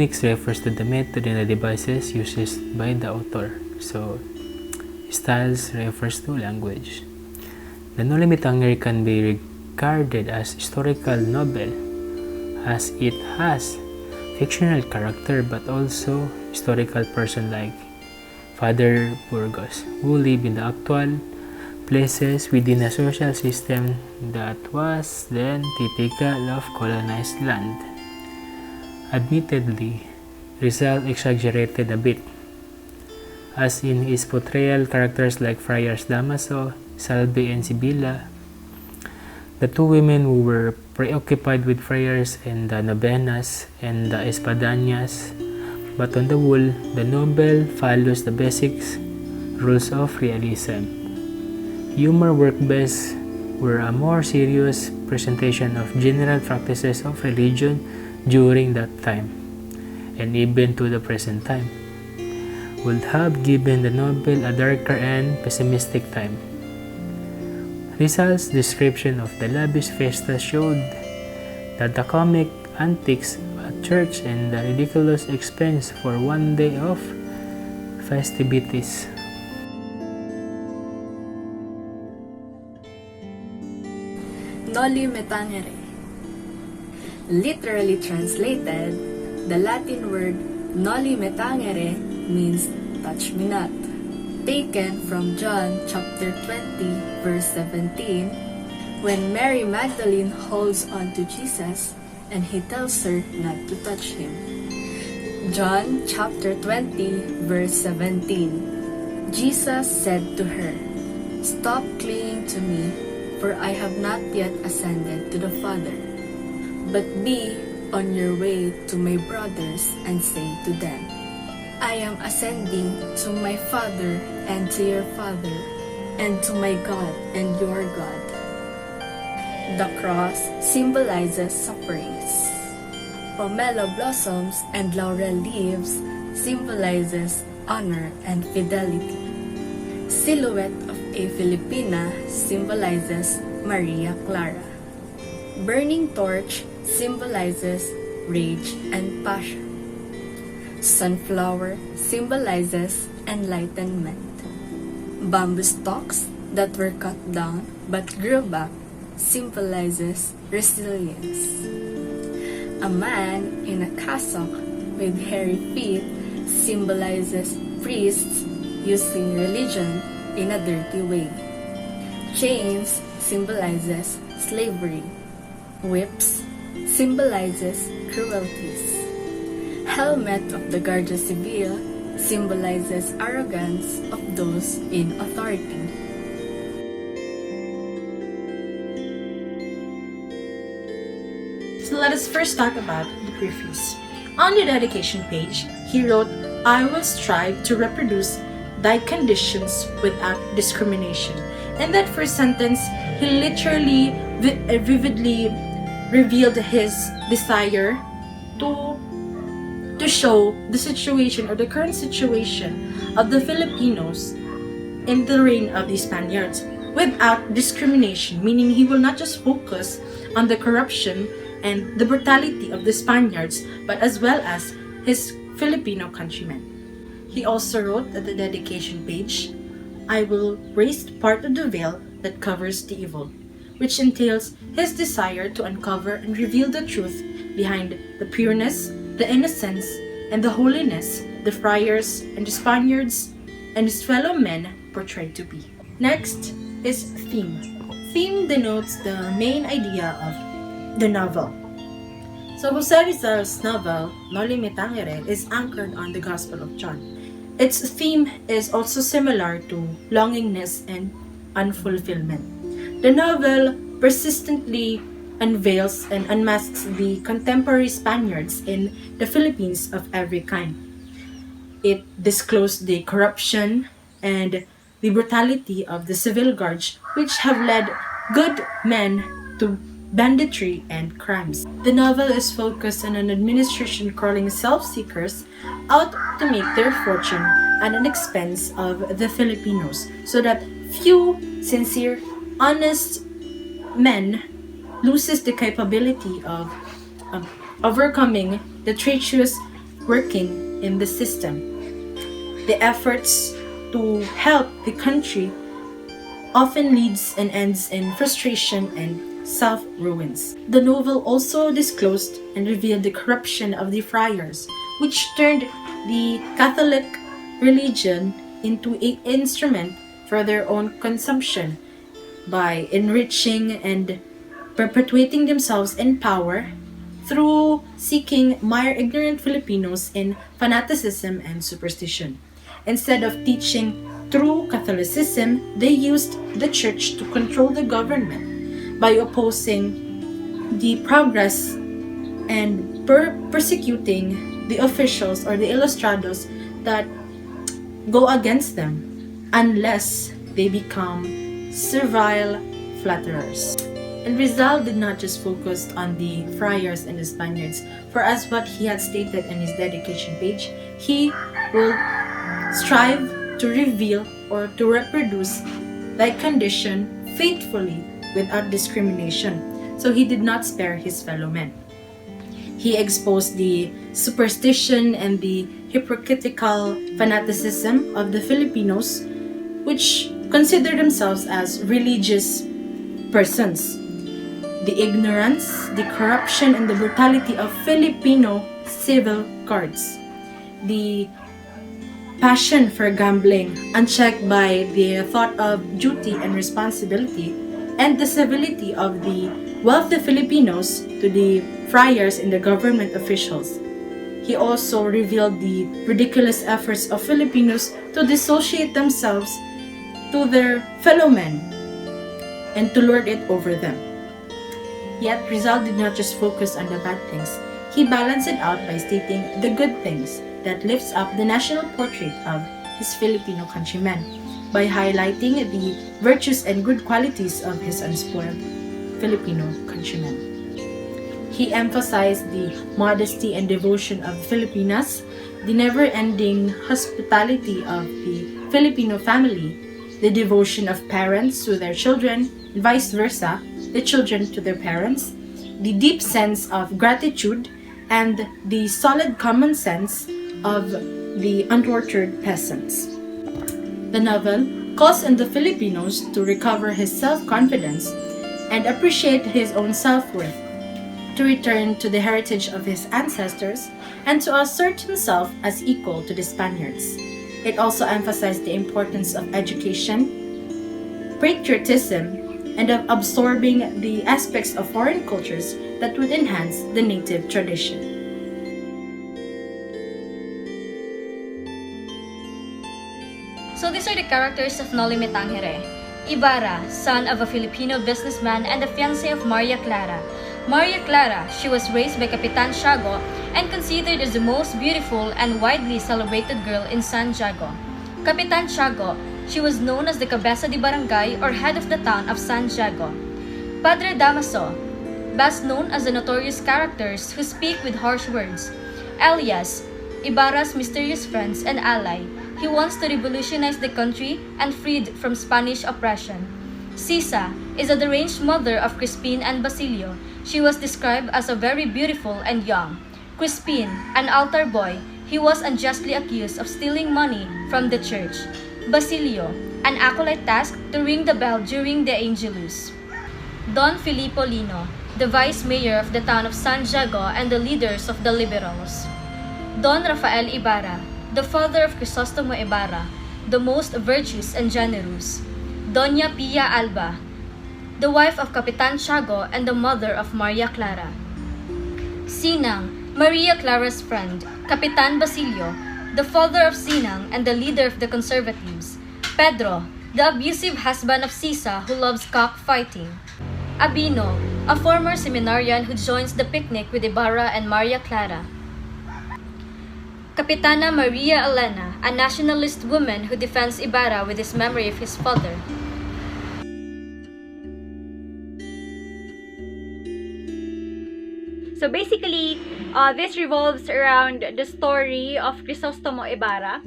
techniques refers to the method and the devices used by the author. So, styles refers to language. The Noli Me Tangere can be regarded as historical novel as it has fictional character but also historical person like Father Burgos who live in the actual places within a social system that was then typical of colonized land. Admittedly, Rizal exaggerated a bit, as in his portrayal characters like Friars Damaso, Salve and Sibila, the two women who were preoccupied with prayers and the novenas and the espadañas, but on the whole, the novel follows the basic rules of realism. Humor worked best were a more serious presentation of general practices of religion during that time, and even to the present time, would have given the novel a darker and pessimistic time. Rizal's description of the lavish fiesta showed that the comic antics at church and the ridiculous expense for one day of festivities. Noli Me Tangere. Literally translated, the Latin word Noli Me Tangere means touch me not. Taken from John chapter 20 verse 17, when Mary Magdalene holds on to Jesus and he tells her not to touch him. John chapter 20 verse 17, Jesus said to her, "Stop clinging to me, for I have not yet ascended to the Father. But be on your way to my brothers and say to them, I am ascending to my Father and to your Father, and to my God and your God." The cross symbolizes sufferings. Pomelo blossoms and laurel leaves symbolizes honor and fidelity. Silhouette of a Filipina symbolizes Maria Clara. Burning torch symbolizes rage and passion. Sunflower symbolizes enlightenment. Bamboo stalks that were cut down but grew back symbolizes resilience. A man in a cassock with hairy feet symbolizes priests using religion in a dirty way. Chains symbolizes slavery. Whips symbolizes cruelties. Helmet of the Guardia Civil symbolizes arrogance of those in authority. So let us first talk about the preface. On the dedication page, he wrote, "I will strive to reproduce thy conditions without discrimination." In that first sentence, he literally vividly revealed his desire to show the situation or the current situation of the Filipinos in the reign of the Spaniards without discrimination, meaning he will not just focus on the corruption and the brutality of the Spaniards, but as well as his Filipino countrymen. He also wrote at the dedication page, "I will raise part of the veil that covers the evil," which entails his desire to uncover and reveal the truth behind the pureness, the innocence, and the holiness the friars and the Spaniards and his fellow men portrayed to be. Next is theme. Theme denotes the main idea of the novel. So Jose Rizal's novel, Noli Me Tangere, is anchored on the Gospel of John. Its theme is also similar to longingness and unfulfillment. The novel persistently unveils and unmasks the contemporary Spaniards in the Philippines of every kind. It disclosed the corruption and the brutality of the civil guards, which have led good men to banditry and crimes. The novel is focused on an administration calling self-seekers out to make their fortune at an expense of the Filipinos, so that few sincere, honest men loses the capability of overcoming the treacherous working in the system. The efforts to help the country often leads and ends in frustration and self-ruins. The novel also disclosed and revealed the corruption of the friars, which turned the Catholic religion into an instrument for their own consumption by enriching and perpetuating themselves in power through seeking mire ignorant Filipinos in fanaticism and superstition. Instead of teaching true Catholicism, they used the church to control the government by opposing the progress and persecuting the officials or the ilustrados that go against them unless they become servile flatterers. And Rizal did not just focus on the friars and the Spaniards, for as what he had stated in his dedication page, he will strive to reveal or to reproduce thy condition faithfully without discrimination. So he did not spare his fellow men. He exposed the superstition and the hypocritical fanaticism of the Filipinos, which consider themselves as religious persons. The ignorance, the corruption, and the brutality of Filipino civil guards. The passion for gambling, unchecked by the thought of duty and responsibility, and the civility of the wealthy Filipinos to the friars and the government officials. He also revealed the ridiculous efforts of Filipinos to dissociate themselves to their fellow men and to lord it over them. Yet Rizal did not just focus on the bad things. He balanced it out by stating the good things that lifts up the national portrait of his Filipino countrymen by highlighting the virtues and good qualities of his unspoiled Filipino countrymen. He emphasized the modesty and devotion of Filipinas, the never-ending hospitality of the Filipino family, the devotion of parents to their children, and vice versa, the children to their parents, the deep sense of gratitude, and the solid common sense of the untortured peasants. The novel calls on the Filipinos to recover his self-confidence and appreciate his own self-worth, to return to the heritage of his ancestors, and to assert himself as equal to the Spaniards. It also emphasized the importance of education, patriotism, and of absorbing the aspects of foreign cultures that would enhance the native tradition. So these are the characters of Noli Me Tangere. Ibarra, son of a Filipino businessman and the fiancé of Maria Clara. Maria Clara, she was raised by Capitan Tiago and considered as the most beautiful and widely celebrated girl in San Jago. Capitan Tiago, she was known as the Cabeza de Barangay or head of the town of San Jago. Padre Damaso, best known as the notorious characters who speak with harsh words. Elias, Ibarra's mysterious friends and ally. He wants to revolutionize the country and freed from Spanish oppression. Sisa is a deranged mother of Crispin and Basilio. She was described as a very beautiful and young. Crispin, an altar boy, he was unjustly accused of stealing money from the church. Basilio, an acolyte tasked to ring the bell during the Angelus. Don Filippo Lino, the vice mayor of the town of San Jago and the leaders of the liberals. Don Rafael Ibarra, the father of Crisostomo Ibarra, the most virtuous and generous. Doña Pia Alba, the wife of Capitan Tiago and the mother of Maria Clara. Sinang, Maria Clara's friend. Capitan Basilio, the father of Sinang and the leader of the conservatives. Pedro, the abusive husband of Sisa who loves cockfighting. Abino, a former seminarian who joins the picnic with Ibarra and Maria Clara. Capitana Maria Elena, a nationalist woman who defends Ibarra with his memory of his father. So basically, this revolves around the story of Crisostomo Ibarra,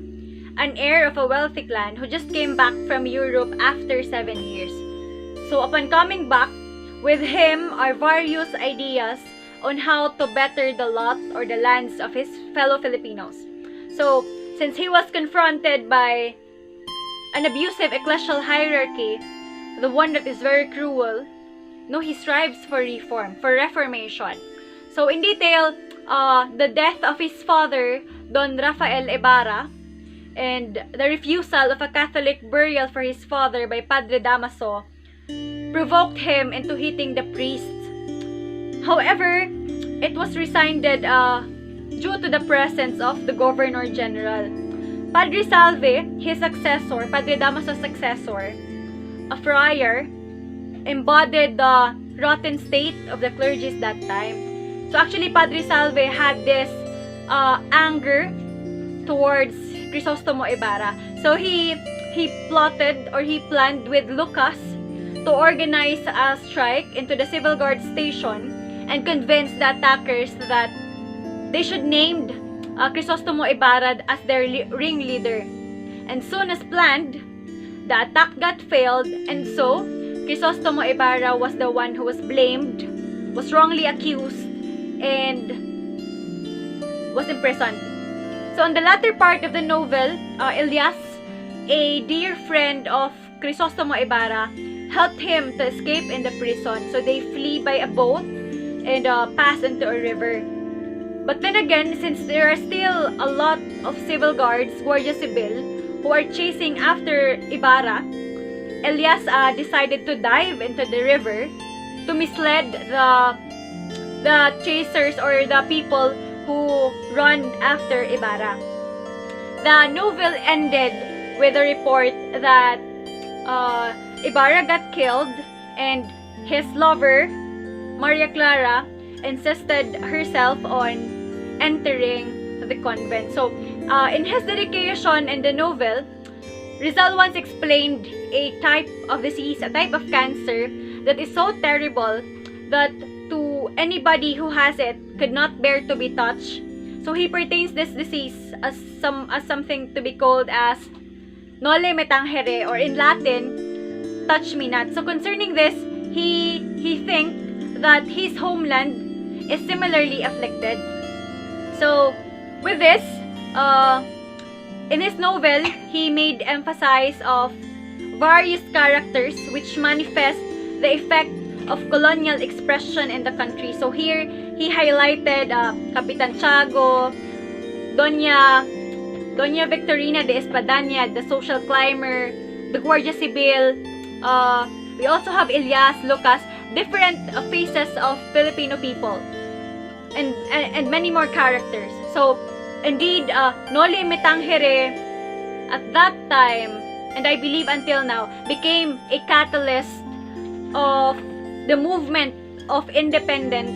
an heir of a wealthy clan who just came back from Europe after 7 years. So upon coming back, with him are various ideas on how to better the lot or the lands of his fellow Filipinos. So, since he was confronted by an abusive ecclesial hierarchy, the one that is very cruel, no, he strives for reform, for reformation. So, in detail, the death of his father, Don Rafael Ibarra, and the refusal of a Catholic burial for his father by Padre Damaso provoked him into hitting the priests. However, it was rescinded due to the presence of the Governor General. Padre Salve, his successor, Padre Damaso's successor, a friar, embodied the rotten state of the clergy at that time. So actually, Padre Salve had this anger towards Crisostomo Ibarra. So he plotted or he planned with Lucas to organize a strike into the civil guard station and convince the attackers that they should name Crisostomo Ibarra as their ringleader. And soon as planned, the attack got failed, and so Crisostomo Ibarra was the one who was blamed, was wrongly accused, and was imprisoned. So on the latter part of the novel, Elias, a dear friend of Crisostomo Ibarra, helped him to escape in the prison. So they flee by a boat and pass into a river. But then again, since there are still a lot of civil guards, Guardia Civil, who are chasing after Ibarra, Elias decided to dive into the river to mislead the chasers or the people who run after Ibarra. The novel ended with a report that Ibarra got killed and his lover, Maria Clara, insisted herself on entering the convent. So, in his dedication in the novel, Rizal once explained a type of disease, a type of cancer that is so terrible that to anybody who has it could not bear to be touched. So he pertains this disease as something to be called as Noli Me Tangere, or in Latin, touch me not. So concerning this, he thinks that his homeland is similarly afflicted. So with this, in his novel, he made emphasis of various characters which manifest the effect of colonial expression in the country. So here, he highlighted Kapitan Tiago, Doña Victorina de Espadaña, the social climber, the Guardia Civil. We also have Elias, Lucas, different faces of Filipino people, and many more characters. So, indeed, Noli Me Tangere at that time, and I believe until now, became a catalyst of the movement of independence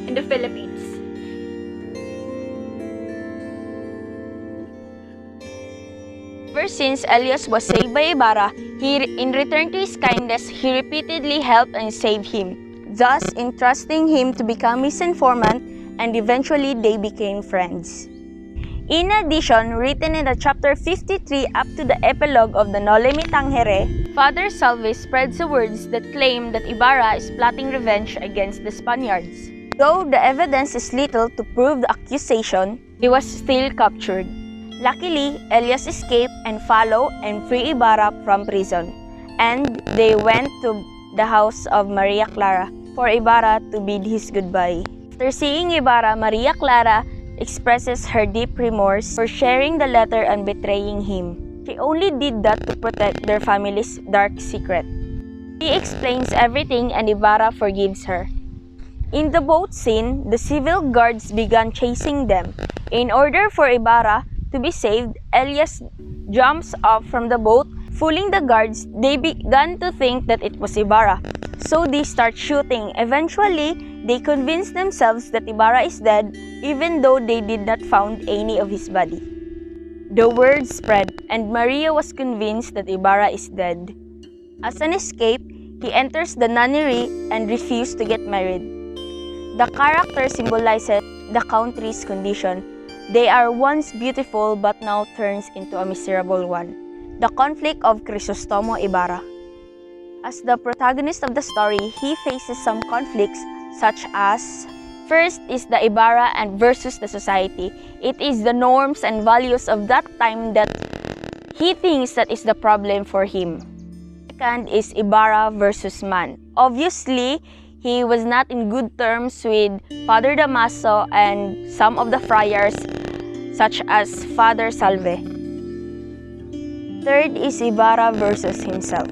in the Philippines. Ever since Elias was saved by Ibarra, in return to his kindness, he repeatedly helped and saved him, thus entrusting him to become his informant, and eventually they became friends. In addition, written in the chapter 53 up to the epilogue of the Noli Me Tangere, Father Salve spreads the words that claim that Ibarra is plotting revenge against the Spaniards. Though the evidence is little to prove the accusation, he was still captured. Luckily, Elias escaped and followed and freed Ibarra from prison, and they went to the house of Maria Clara for Ibarra to bid his goodbye. After seeing Ibarra, Maria Clara expresses her deep remorse for sharing the letter and betraying him. She only did that to protect their family's dark secret. She explains everything and Ibarra forgives her. In the boat scene, the civil guards began chasing them. In order for Ibarra to be saved, Elias jumps off from the boat. Fooling the guards, they began to think that it was Ibarra. So they start shooting. Eventually, they convince themselves that Ibarra is dead, even though they did not found any of his body. The word spread, and Maria was convinced that Ibarra is dead. As an escape, he enters the nunnery and refuses to get married. The character symbolizes the country's condition. They are once beautiful but now turns into a miserable one. The conflict of Crisostomo Ibarra. As the protagonist of the story, he faces some conflicts such as First is the Ibarra and versus the society. It is the norms and values of that time that he thinks that is the problem for him. Second is Ibarra versus man. Obviously, he was not in good terms with Father Damaso and some of the friars such as Father Salve. Third is Ibarra versus himself.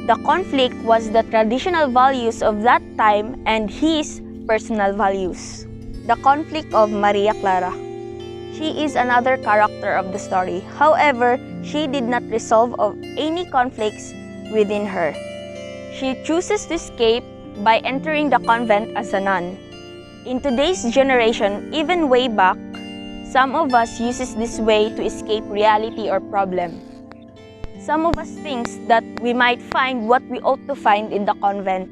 The conflict was the traditional values of that time and his personal values. The conflict of Maria Clara. She is another character of the story. However, she did not resolve of any conflicts within her. She chooses to escape by entering the convent as a nun. In today's generation, even way back, some of us uses this way to escape reality or problem. Some of us thinks that we might find what we ought to find in the convent.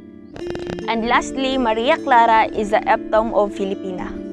And lastly, Maria Clara is the epitome of Filipina.